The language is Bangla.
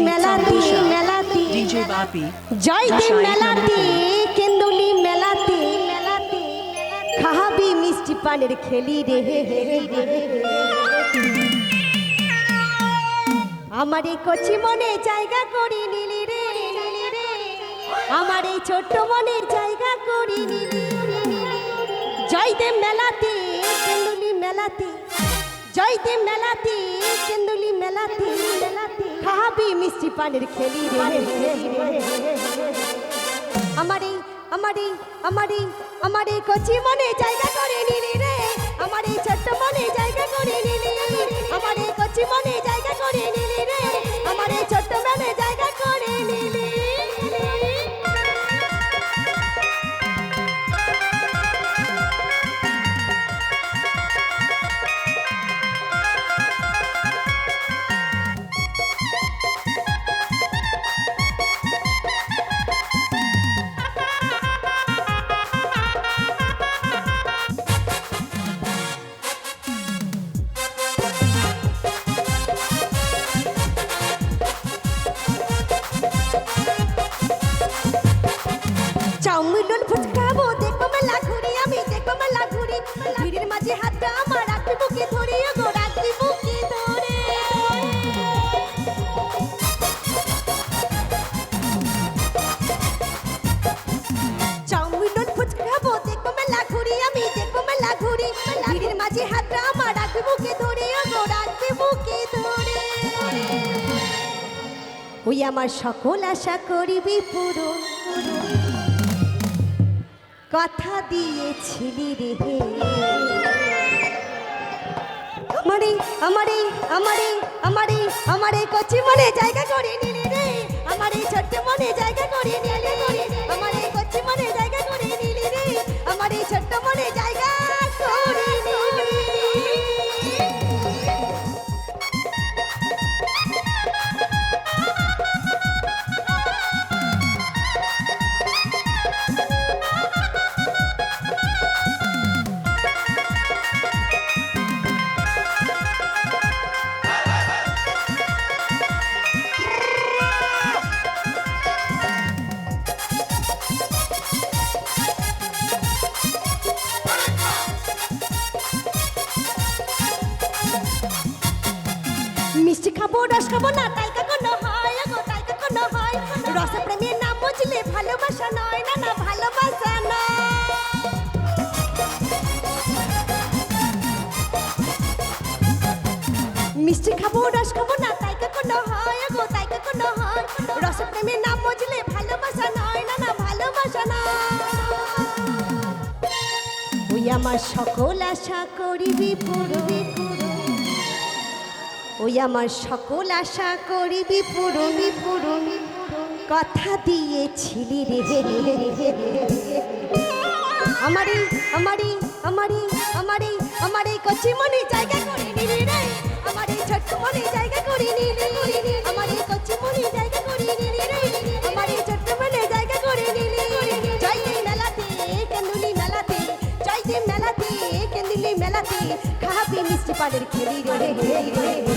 মেলাতে মেলাতে ডিজে বাপি যাইতে মেলাতে কেন্দুলি মেলাতে মেলাতে খাবি মিষ্টি পানের খেলি রে আমার এই কচি মনে জায়গা করে নিলি রে আমার এই ছোট্ট মনের জায়গা করে নিলি যাইতে মেলাতে কেন্দুলি মেলাতে যাইতে মেলাতে কেন্দুলি মেলাতে মেলাতে খাবি মিষ্টি পানের খেলি রে আমার এই কচি মনে জায়গা করে নিলি রে আমার এই ছোট্ট মনে জায়গা করে নিলি আমার এই কচি মনে জায়গা করে নিলি রে আমার এই ছোট্ট মনে জায়গা করে নিলি চাউমিন ফুচকাবো দেখো মেলা ঘুরি আমি দেখো মেলা ঘুরি ভিড়ের মাঝে হাতটা আমার রাখি বুকে ধরে গো রাখি বুকে ধরে চাউমিন ফুচকাবো দেখো মেলা ঘুরি আমি দেখো মেলা ঘুরি ভিড়ের মাঝে হাতটা আমার রাখি বুকে ধরে গো রাখি বুকে ধরে ওই আমার সকল আশা করিবি পূরণ কথা দিয়েছিলি রে আমারে কচি মনে জায়গা করে নিলি রে আমারে ছোট্ট মনে জায়গা করে নিলি আমারে কচি মনে জায়গা করে নিলি রে আমারে ছোট্ট মনে জায়গা করে নিলি মিষ্টি খাবো রস খাবো না তাই কখনো হয় গো তাই কখনো হয় রস প্রেমের নাম বুঝলে ভালোবাসা নয় না না ভালোবাসা নয় মিষ্টি খাবো রস খাবো না তাই কখনো হয় গো তাই কখনো হয় রস প্রেমের নাম বুঝলে ভালোবাসা নয় না না ভালোবাসা নয় ওই আমার সকল আশা করিবি পূরণ ওই আমার সকল আশা করিবি পূরণ কথা দিয়েছিলি রে আমারে কচি মনে জায়গা করে নিলি রে আমারে ছোট্ট মনে জায়গা করে নিলি আমারে কচি মনে জায়গা করে নিলি রে আমারে ছোট্ট মনে জায়গা করে নিলি যাইতে মেলাতে কেন্দুলি মেলাতে যাইতে মেলাতে কেন্দুলি মেলাতে খাবি মিষ্টি পানের খেলি রে